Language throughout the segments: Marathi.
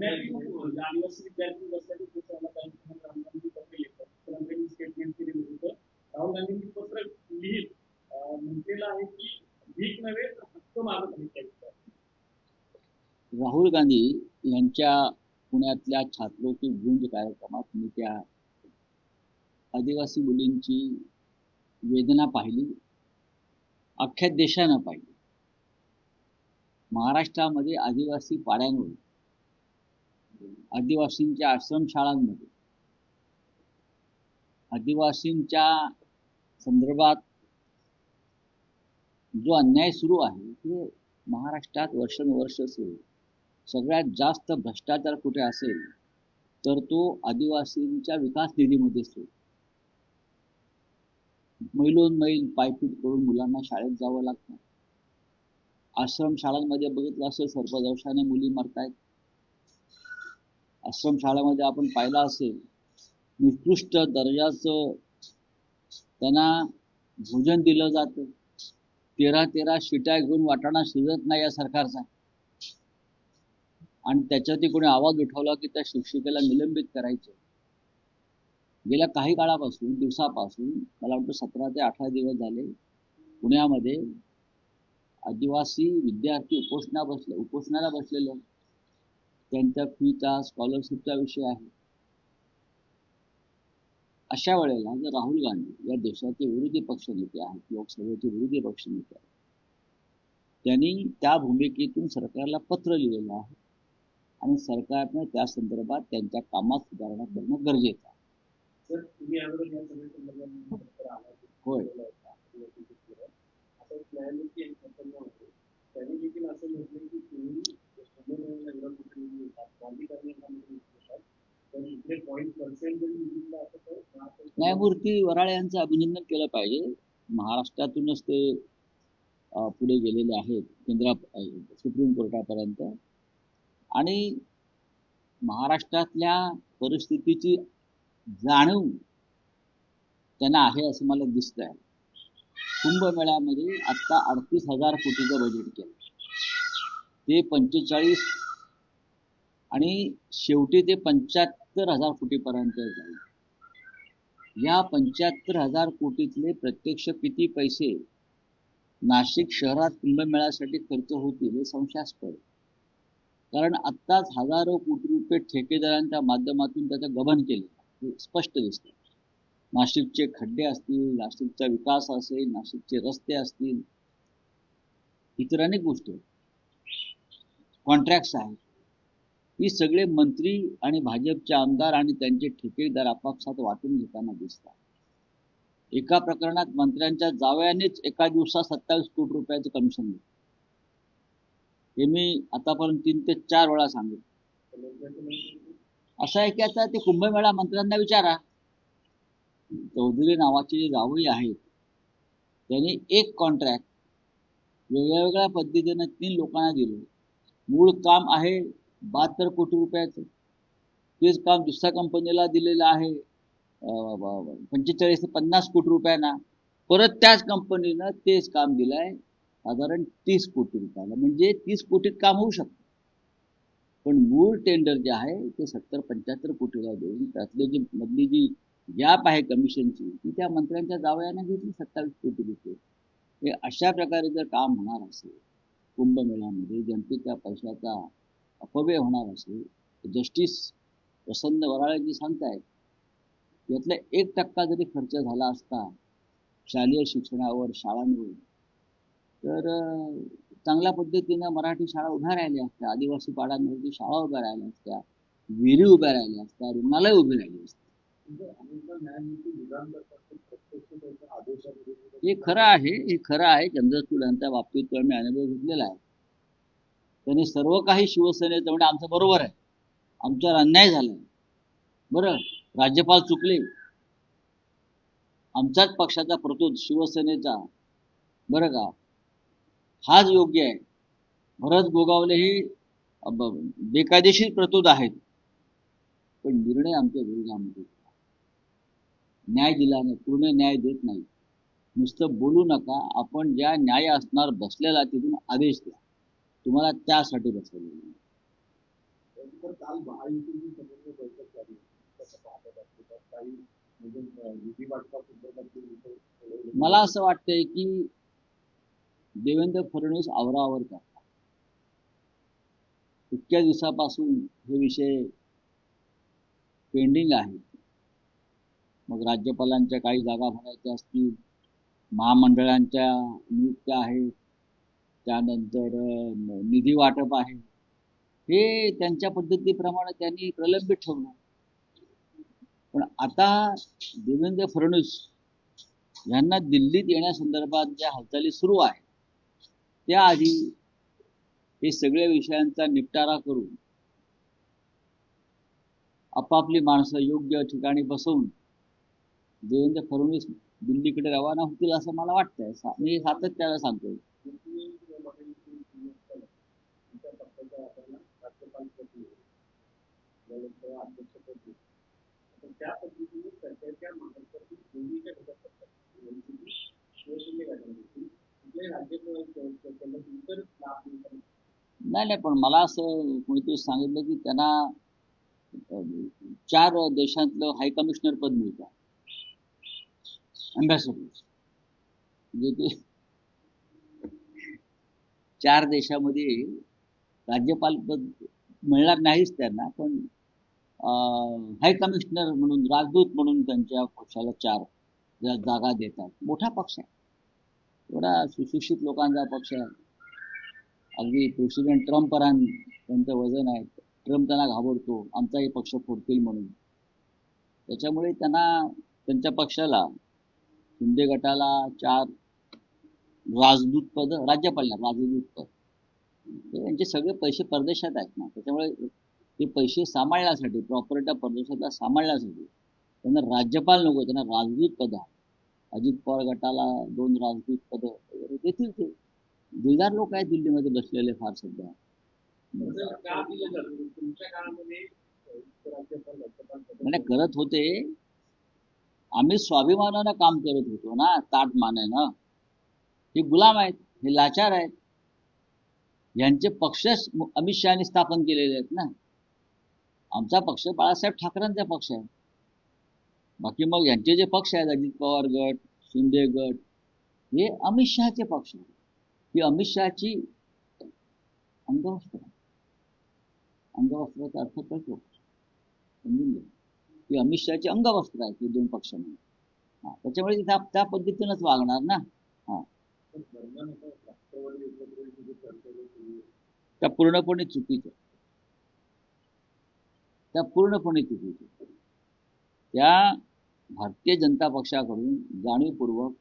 आदिवासी विद्यार्थी बसल्याचे पत्र लिहितात. मुख्यमंत्र्यांनी स्टेटमेंट केलेलं होतं. राहुल गांधींनी पत्र लिहित म्हटलेलं आहे की भीक नव्हे तर हक्क मागत नाही. राहुल गांधी यांच्या पुण्यातल्या छात्रवृत्ती गुंज कार्यक्रमात मी त्या आदिवासी मुलींची वेदना पाहिली, अख्ख्या देशानं पाहिली. महाराष्ट्रामध्ये आदिवासी पाड्यांवर, आदिवासींच्या आश्रमशाळांमध्ये, आदिवासींच्या संदर्भात जो अन्याय सुरू आहे ते महाराष्ट्रात वर्षानुवर्ष सुरू. सगळ्यात जास्त भ्रष्टाचार कुठे असेल तर तो आदिवासींच्या विकास निधीमध्ये सुरू. मैलोनमैल पायपीट करून मुलांना शाळेत जावं लागतं. आश्रमशाळांमध्ये बघितलं असेल सर्पदंशाने मुली मरतायत. आश्रमशाळामध्ये आपण पाहिलं असेल निकृष्ट दर्जाचं त्यांना भोजन दिलं जातं. 13 शिट्या घेऊन वाटाणा शिजत नाही या सरकारचा. आणि त्याच्यातही कोणी आवाज उठवला की त्या शिक्षिकेला निलंबित करायचं. गेल्या काही काळापासून, दिवसापासून, मला वाटतं 17 ते 18 दिवस झाले पुण्यामध्ये आदिवासी विद्यार्थी उपोषणाला बसलेले. त्यांच्या फीचा, स्कॉलरशिपचा विषय आहे. अशा वेळेला जर राहुल गांधी या देशाचे विरोधी पक्षनेते आहेत, लोकसभेचे विरोधी पक्षनेते आहेत, त्यांनी त्या भूमिकेतून सरकारला पत्र लिहिलेलं आहे आणि सरकारनं त्या संदर्भात त्यांच्या कामात सुधारणा करणं गरजेचं आहे. होय. न्यायमूर्ती वराळे यांचं अभिनंदन केलं पाहिजे. महाराष्ट्रातूनच ते पुढे गेलेले आहेत सुप्रीम कोर्टापर्यंत. आणि महाराष्ट्रातल्या परिस्थितीची जाणीव त्यांना आहे असं मला दिसतंय. कुंभमेळ्यामध्ये आत्ता 38,000 कोटीचं बजेट केलं. ते 45 आणि शेवटी ते 75,000 कोटीपर्यंत जाईल. या 75,000 कोटीतले प्रत्यक्ष किती पैसे नाशिक शहरात कुंभमेळ्यासाठी खर्च होतील हे संशयास्पद. कारण आत्ताच हजारो कोटी रुपये ठेकेदारांच्या माध्यमातून त्याचं गबन केलं हे स्पष्ट दिसतं. नाशिकचे खड्डे असतील, नाशिकचा विकास असेल, नाशिकचे रस्ते असतील, इतर अनेक गोष्टी, कॉन्ट्रॅक्ट्स आहेत. ही सगळे मंत्री आणि भाजपचे आमदार आणि त्यांचे ठेकेदार आपापसात वाटून घेताना दिसतात. एका प्रकरणात मंत्र्यांच्या जावयानेच एका दिवसात 27 कोटी रुपयाचं कमिशन घेतलं. हे मी आतापर्यंत 3 ते 4 वेळा सांगितलं. असं आहे की आता ते कुंभमेळा मंत्र्यांना विचारा. चौधरी नावाचे जे जावई आहेत त्यांनी एक कॉन्ट्रॅक्ट वेगळ्या पद्धतीने 3 लोकांना दिलं. मूळ काम आहे 72 कोटी रुपयाचं. तेच काम दुसऱ्या कंपनीला दिलेलं आहे 45 ते 50 कोटी रुपयांना. परत त्याच कंपनीनं तेच काम दिलंय साधारण 30 कोटी रुपयाला. म्हणजे 30 कोटीत काम होऊ शकतं. पण मूळ टेंडर जे आहे ते 70-75 कोटीला देऊन त्यातले जी मधली जी गॅप आहे कमिशनची ती त्या मंत्र्यांच्या जावयानं घेतली 27 कोटी रुपये. हे अशा प्रकारे जर काम होणार असेल, कुंभमेळ्यामध्ये जनतेच्या पैशाचा अपव्यय होणार असेल, जस्टिस प्रसन्न वराळेजी सांगतायत यातला 1% जरी खर्च झाला असता शालेय शिक्षणावर, शाळांवर, तर चांगल्या पद्धतीनं मराठी शाळा उभ्या राहिल्या असत्या, आदिवासी पाड्यांवरती शाळा उभ्या राहिल्या असत्या, विहिरी उभ्या राहिल्या असत्या, रुग्णालय उभी राहिली असते. हे खरं आहे. चंद्रचूड यांच्या बाबतीत मी अनुभव घेतलेला आहे. त्यांनी सर्व काही शिवसेनेचं म्हणजे आमचं बरोबर आहे, आमच्यावर अन्याय झालाय, बरं राज्यपाल चुकले, आमच्याच पक्षाचा प्रतोद शिवसेनेचा, बरं का, हाच योग्य आहे. भरत गोगावले हे बेकायदेशीर प्रतोद आहेत, पण निर्णय आमच्या विरोधामध्ये न्याय दिला नाही, पूर्ण न्याय देत नाही. नुसतं बोलू नका, आपण ज्या न्याय असणार बसलेला तिथून आदेश द्या. तुम्हाला त्यासाठी बसवलेलं. तर काल महायुतीची समन्वय बैठक झाली, कसं पाहतात आपण? काही म्हणजे निधी वाटपासंदर्भातले विषय सोडवले. मला असं वाटतंय की देवेंद्र फडणवीस आवरावर करतात. इतक्या दिवसापासून हे विषय पेंडिंग आहे. मग राज्यपालांच्या काही जागा भरायच्या असतील, महामंडळांच्या नियुक्त्या आहेत, त्यानंतर निधी वाटप आहे, हे त्यांच्या पद्धतीप्रमाणे त्यांनी प्रलंबित ठेवलं. पण आता देवेंद्र फडणवीस यांना दिल्लीत येण्यासंदर्भात ज्या हालचाली सुरू आहेत, त्याआधी हे सगळ्या विषयांचा निपटारा करून आपापली माणसं योग्य ठिकाणी बसवून देवेंद्र फडणवीस दिल्लीकडे रवाना होतील असं मला वाटतंय. मी सातत्यानं सांगतोय. त्या पद्धतीने सरकारच्या महाराष्ट्रातील दोन्हीच्या घटक इतर लाभ नाही, पण मला असं कोणीतरी सांगितलं की त्यांना 4 देशांतलं हाय कमिशनर पद मिळतं, अँबॅसेडर. म्हणजे ते 4 देशामध्ये राज्यपाल पद मिळणार नाहीच त्यांना, पण हाय कमिशनर म्हणून, राजदूत म्हणून त्यांच्या पक्षाला 4 जागा देतात. मोठा पक्ष आहे, एवढा सुशिक्षित लोकांचा पक्ष आहे. अगदी प्रेसिडेंट ट्रम्पपर्यंत त्यांचं वजन आहे. ट्रम्प त्यांना घाबरतो, आमचाही पक्ष फोडतील म्हणून. त्याच्यामुळे त्यांना, त्यांच्या पक्षाला, शिंदे गटाला 4 राजदूत पद, राज्यपालला राजदूत पद. त्यांचे सगळे पैसे परदेशात आहेत ना, त्याच्यामुळे ते पैसे सांभाळण्यासाठी, प्रॉपर्टी परदेशातला सांभाळण्यासाठी त्यांना राज्यपाल नको, त्यांना राजदूत पद आहे. अजित पवार गटाला 2 राजदूत पद वगैरे देतील. ते दिलदार लोक आहेत दिल्लीमध्ये बसलेले फार सध्या. म्हणजे करत होते, आम्ही स्वाभिमानानं काम करत होतो ना, ताट मानेनं. हे गुलाम आहेत, हे लाचार आहेत. यांचे पक्षच अमित शहानी स्थापन केलेले आहेत ना. आमचा पक्ष बाळासाहेब ठाकरेंचा पक्ष आहे. बाकी मग यांचे जे पक्ष आहेत, अजित पवार गट, शिंदे गट, हे अमित शहाचे पक्ष आहेत. ही अमित शहाची अंगवस्त्र, अंगवस्त्राचा अर्थ कळतो, समजून घ्या. ही अमित शहाची अंगवस्त्र आहेत हे 2 पक्ष म्हणून. त्याच्यामुळे त्या पद्धतीनंच वागणार ना. त्या पूर्णपणे चुकीचं, त्या पूर्णपणे चुकीचं. त्या भारतीय जनता पक्षाकडून जाणीवपूर्वक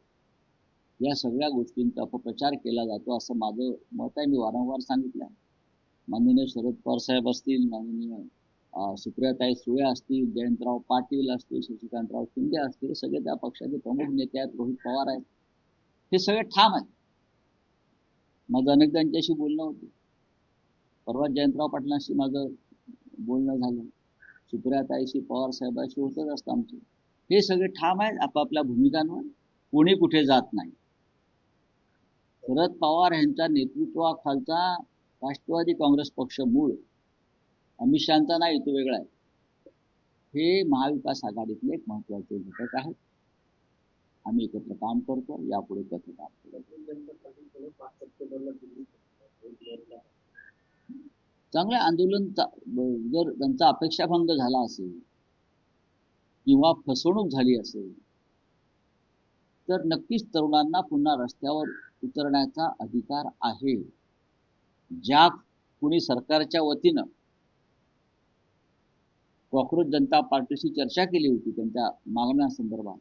या सगळ्या गोष्टींचा अपप्रचार केला जातो असं माझं मत आहे. मी वारंवार सांगितलं आहे. माननीय शरद पवार साहेब असतील, माननीय सुप्रियाताई सुळे असतील, जयंतराव पाटील असतील, शशिकांतराव शिंदे असतील, सगळे त्या पक्षाचे प्रमुख नेते आहेत, रोहित पवार आहेत, हे सगळे ठाम आहेत. माझं अनेक त्यांच्याशी बोलणं होतं. परवा जयंतराव पाटलांशी माझं बोलणं झालं, सुप्रियाताईशी, पवार साहेबांशी होतच असतं आमचं. हे सगळे ठाम आहेत आपापल्या भूमिकांवर, कोणी कुठे जात नाही. शरद पवार यांच्या नेतृत्वाखालचा राष्ट्रवादी काँग्रेस पक्ष मूळ अमित शहाचा नाही, तो वेगळा आहे. हे महाविकास आघाडीतले एक महत्वाचे घटक आहेत. आम्ही एकत्र काम करतो, यापुढे एकत्र काम करतो. चांगलं आंदोलन, जर त्यांचा अपेक्षाभंग झाला असेल किंवा फसवणूक झाली असेल तर नक्कीच तरुणांना पुन्हा रस्त्यावर उतरण्याचा अधिकार आहे. ज्या कुणी सरकारच्या वतीनं कॉक्रोच जनता पार्टीशी चर्चा केली होती त्यांच्या मागण्यांसंदर्भात,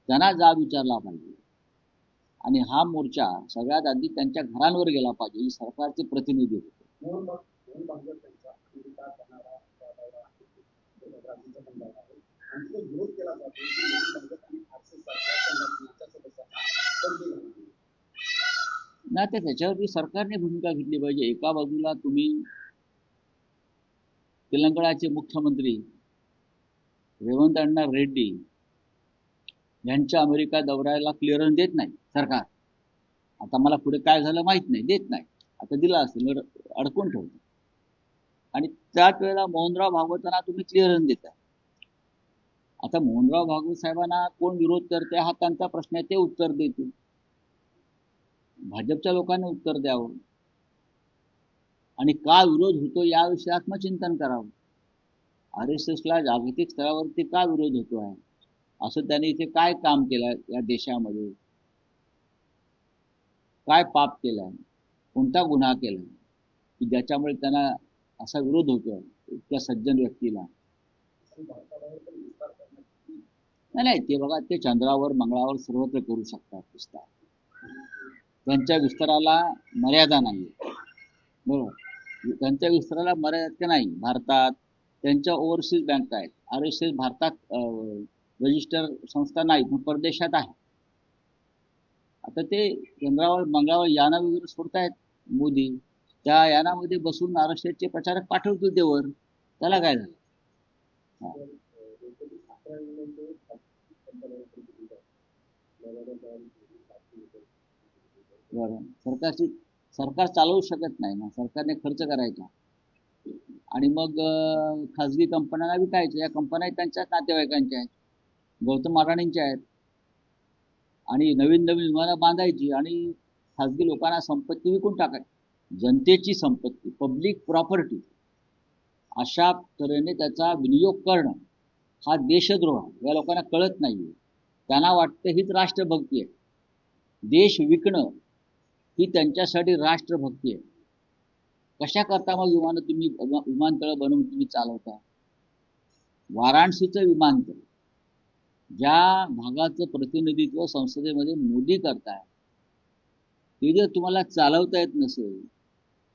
त्यांना जाब विचारला पाहिजे. आणि हा मोर्चा सगळ्यात आधी त्यांच्या घरांवर गेला पाहिजे. सरकारचे प्रतिनिधी होते. नाही, तर त्याच्यावरती सरकारने भूमिका घेतली पाहिजे. एका बाजूला तुम्ही तेलंगणाचे मुख्यमंत्री रेवंत अण्णा रेड्डी यांच्या अमेरिका दौऱ्याला क्लिअरन्स देत नाही सरकार. आता मला पुढे काय झालं माहित नाही, देत नाही. आता दिला असेल, अडकून ठेवतो. आणि त्याच वेळेला मोहनराव भागवतांना तुम्ही क्लिअरन्स देताय. आता मोहनराव भागवत साहेबांना कोण विरोध करते हा त्यांचा प्रश्न आहे, ते उत्तर देतील. भाजपच्या लोकांनी उत्तर द्यावं आणि का विरोध होतो याविषयी आत्मचिंतन करावं. RSSला जागतिक स्तरावरती का विरोध होतो आहे, असं त्यांनी इथे काय काम केलं या देशामध्ये, काय पाप केलं, कोणता गुन्हा केला की ज्याच्यामुळे त्यांना असा विरोध होतो त्या सज्जन व्यक्तीला. नाही ते बघा, ते चंद्रावर मंगळावर सर्वत्र करू शकतात विस्तार. त्यांच्या विस्ताराला मर्यादा नाही, बरोबर. त्यांच्या विस्ताराला मर्यादा नाही. भारतात त्यांच्या ओव्हरसीज बँक आहेत. RSS भारतात रजिस्टर संस्था नाही, पण परदेशात आहे. आता ते चंद्रावर मंगळावर याना वगैरे सोडतायत मोदी, त्या यानामध्ये बसून RSSचे प्रचारक पाठवतील ते वर, त्याला काय झालं. बरं, सरकार चालवू शकत नाही ना, सरकारने खर्च करायचा आणि मग खाजगी कंपन्यांना विकायचं. या कंपन्या त्यांच्याच नातेवाईकांच्या आहेत, गौतम अडाणींच्या आहेत. आणि नवीन नवीन विमानं बांधायची आणि खाजगी लोकांना संपत्ती विकून टाकायची. जनतेची संपत्ती, पब्लिक प्रॉपर्टी, अशा तऱ्हेने त्याचा विनियोग करणं हा देशद्रोह आहे. या लोकांना कळत नाहीये. त्यांना वाटतं हीच राष्ट्रभक्ती आहे. देश विकणं ही त्यांच्यासाठी राष्ट्रभक्ती आहे. कशा करता मग विमानतळ बनवून तुम्ही चालवता. वाराणसीचं विमानतळ, ज्या भागाचं प्रतिनिधित्व संसदेमध्ये मोदी करताय, ते जर तुम्हाला चालवता येत नसेल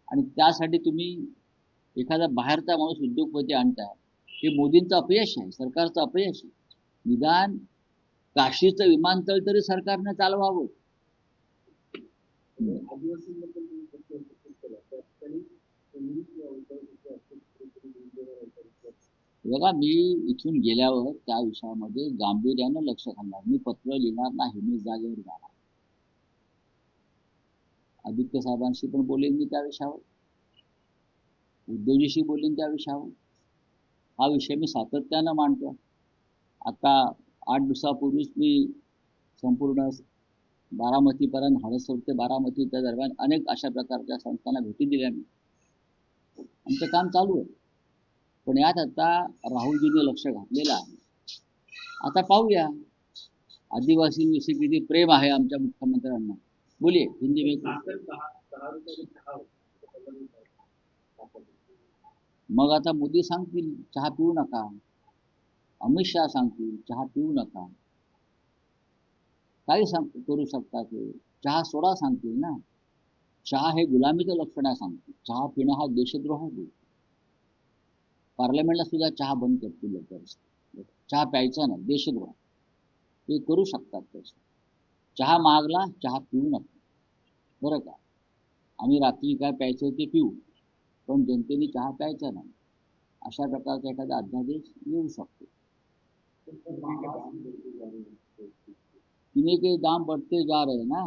आणि त्यासाठी तुम्ही एखादा बाहेरचा माणूस उद्योगपती आणताय, हे मोदींचं अपयश आहे, सरकारचं अपयश आहे. निदान काशीचं विमानतळ तरी सरकारने चालवावं. बघा, मी इथून गेल्यावर त्या विषयामध्ये गांभीर्यानं लक्ष घालणार. मी पत्र लिहिणार नाही, मी जागेवर जाणार. आदित्य साहेबांशी पण बोलेन मी त्या विषयावर, उद्योजीशी बोलेन त्या विषयावर. हा विषय मी सातत्यानं मांडतो. आता 8 दिवसापूर्वीच मी संपूर्ण बारामतीपर्यंत, हडसर ते बारामतीच्या दरम्यान अनेक अशा प्रकारच्या संस्थांना भेटी दिल्या मी. आमचं काम चालू आहे. पण यात आता राहुलजीने लक्ष घातलेलं आहे. आता पाहूया, आदिवासींविषयी किती प्रेम आहे आमच्या मुख्यमंत्र्यांना. बोलिये हिंदी में. मग आता मोदी सांगतील चहा पिऊ नका, अमित शहा सांगतील चहा पिऊ नका, काही करू शकता ते, चहा सोडा सांगतील ना. चहा हे गुलामीचं लक्षण आहे सांगतील. चहा पिणं हा देशद्रोह आहे. पार्लमेंटला सुद्धा चहा बंद करतील लवकर. चहा प्यायचा नाही, देशद्रोह. ते करू शकतात तसं. चहा मागला, चहा पिऊ नका, बरं का. आम्ही रात्री काय प्यायचं ते पिऊ, पण जनतेने चहा प्यायचा नाही, अशा प्रकारचा एखादा अध्यादेश येऊ शकतो. चीनी के दाम बढ़ते जा रहे हैं ना,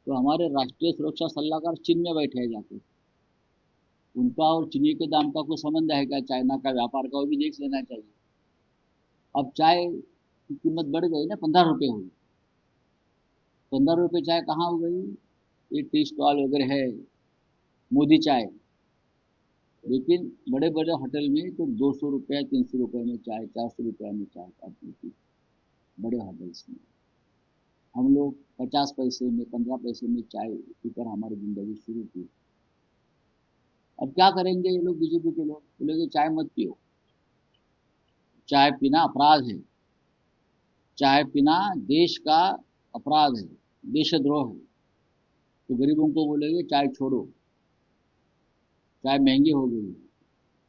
तो हमारे राष्ट्रीय सुरक्षा सलाहकार चीन में बैठे हैं जाके, उनका और चीनी के दाम का कोई संबंध है क्या, चाइना का व्यापार का, वो भी देख लेना चाहिए. अब चाय की कीमत बढ़ गई ना, 15 रुपये हो गई. 15 रुपये चाय कहाँ हो गई. ये टी स्टॉल वगैरह है, मोदी चाय, लेकिन बड़े बड़े होटल में तो 200 रुपये 300 रुपये में चाय, 400 रुपये में चाय आती. बड़े होटल्स में हम लोग 50 पैसे में, 15 पैसे में चाय पीकर हमारी जिंदगी शुरू की. अब क्या करेंगे ये लोग, बीजेपी के लोग बोलेंगे चाय मत पियो, चाय पीना अपराध है, चाय पीना देश का अपराध है, देशद्रोह है. तो गरीबों को बोलेंगे चाय छोड़ो, चाय महंगी हो गई.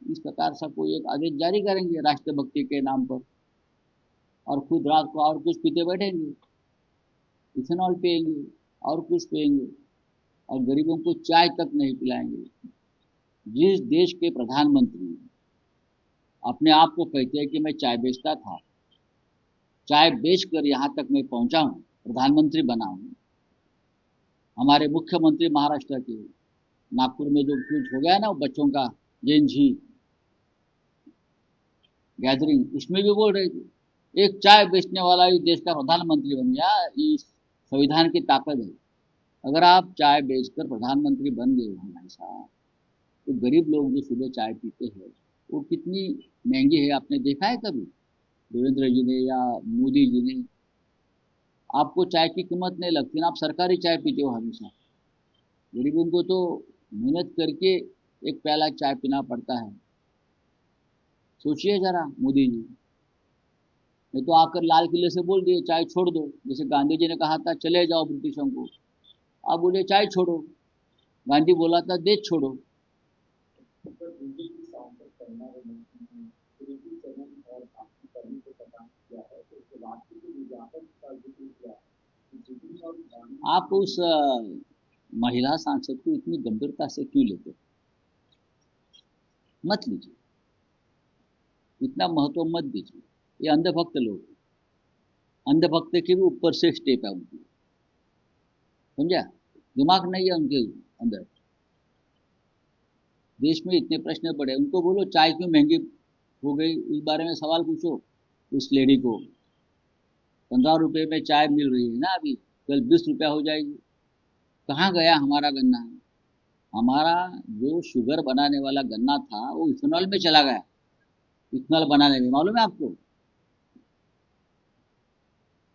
इस प्रकार से कोई एक आदेश जारी करेंगे राष्ट्रभक्ति के नाम पर, और खुद रात को और कुछ पीते बैठेंगे, इथेनॉल पिएंगे और कुछ पिएंगे, और गरीबों को चाय तक नहीं पिलाएंगे. जिस देश के प्रधानमंत्री अपने आप को कहते हैं कि मैं चाय बेचता था, चाय बेचकर यहाँ तक मैं पहुँचा हूँ, प्रधानमंत्री बना हूँ. हमारे मुख्यमंत्री महाराष्ट्र के नागपुर में जो कुछ हो गया ना वो बच्चों का जैन झी गैदरिंग, उसमें भी बोल रहे थे एक चाय बेचने वाला इस देश का प्रधानमंत्री बन गया। इस संविधान की ताकत है। अगर आप चाय बेचकर प्रधानमंत्री बन गए हो भाई साहब, तो गरीब लोग जो सुबह चाय पीते हैं वो कितनी महंगी है, आपने देखा है कभी देवेंद्र जी ने या मोदी जी ने? आपको चाय की कीमत नहीं लगती ना, आप सरकारी चाय पीते हो हमेशा। गरीबों को तो मेहनत करके एक प्याला चाय पीना पड़ता है। सोचिए जरा मोदी जी, नहीं तो आकर लाल किले से बोल दिए चाय छोड़ दो, जैसे गांधी जी ने कहा था चले जाओ ब्रिटिशों को, आप बोले चाय छोड़ो। गांधी बोला था देश छोड़ो। पर बीजेपी सांसद करना है प्रीति चरण और बाकी कर्मी को प्रदान किया है, तो उसके बाद की जो विज्ञापन का जिक्र किया है कि जितनी और आप उस महिला सांसद को इतनी गंभीरता से क्यों लेते? मत लीजिए, इतना महत्व मत दीजिए। ये अंधभक्त लोग हैं। अंधभक्त के भी ऊपर से स्टेप है उनकी, समझा? दिमाग नहीं है उनके अंदर। देश में इतने प्रश्न पड़े, उनको बोलो चाय क्यों महंगी हो गई, इस बारे में सवाल पूछो उस लेडी को। 15 रुपए में चाय मिल रही है ना अभी, कल 20 रुपया हो जाएगी। कहाँ गया हमारा गन्ना? हमारा जो शुगर बनाने वाला गन्ना था वो इथेनॉल में चला गया। इथेनॉल बनाने में, मालूम है आपको?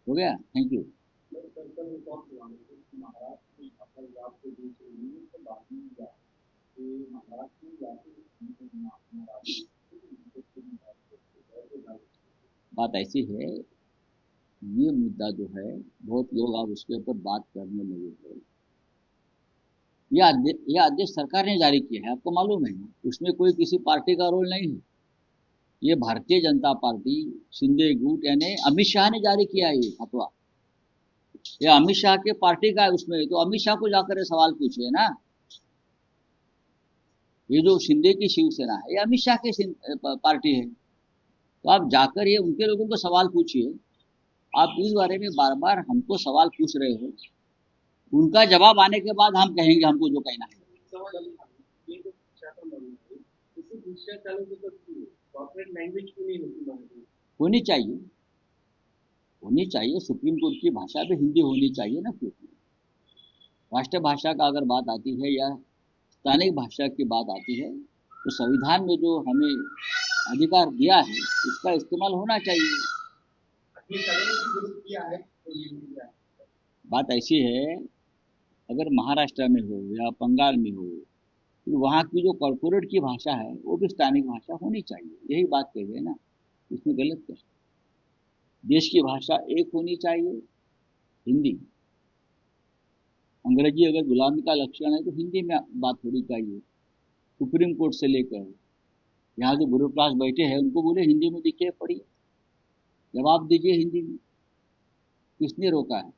हो गया, थैंक यू। महाराष्ट्र में पंजाब के बीच तो बाद में महाराष्ट्र में बात ऐसी है, ये मुद्दा जो है बहुत लोग अब उसके ऊपर बात करने लगे हैं। यह आदेश सरकार ने जारी किया है, आपको मालूम है? उसमें कोई किसी पार्टी का रोल नहीं है। ये भारतीय जनता पार्टी शिंदे गुट यानी अमित शाह ने जारी किया है ये फतवा। ये अमित शाह के पार्टी का है, उसमें तो अमित शाह को जाकर ये सवाल पूछिए ना। ये जो शिंदे की शिवसेना है ये अमित शाह की पार्टी है, तो आप जाकर ये उनके लोगों को सवाल पूछिए। आप इस बारे में बार बार हमको सवाल पूछ रहे हो, उनका जवाब आने के बाद हम कहेंगे हमको जो कहना है। होनी चाहिए, होनी चाहिए। सुप्रीम कोर्ट की भाषा भी हिंदी होनी चाहिए ना। क्योंकि राष्ट्र भाषा का अगर बात आती है या स्थानिक भाषा की बात आती है तो संविधान में जो हमें अधिकार दिया है उसका इस्तेमाल होना चाहिए। बात ऐसी है, अगर महाराष्ट्र में हो या बंगाल में हो तो वहाँ की जो कॉरपोरेट की भाषा है वो भी स्थानिक भाषा होनी चाहिए। यही बात कह रहे हैं ना, इसमें गलत क्या? देश की भाषा एक होनी चाहिए, हिंदी। अंग्रेजी अगर गुलामी का लक्षण है तो हिंदी में बात होनी चाहिए। सुप्रीम कोर्ट से लेकर यहाँ जो ब्यूरोक्राट बैठे हैं उनको बोले हिंदी में लिखिए पढ़िए, जवाब दीजिए हिंदी में। किसने रोका है?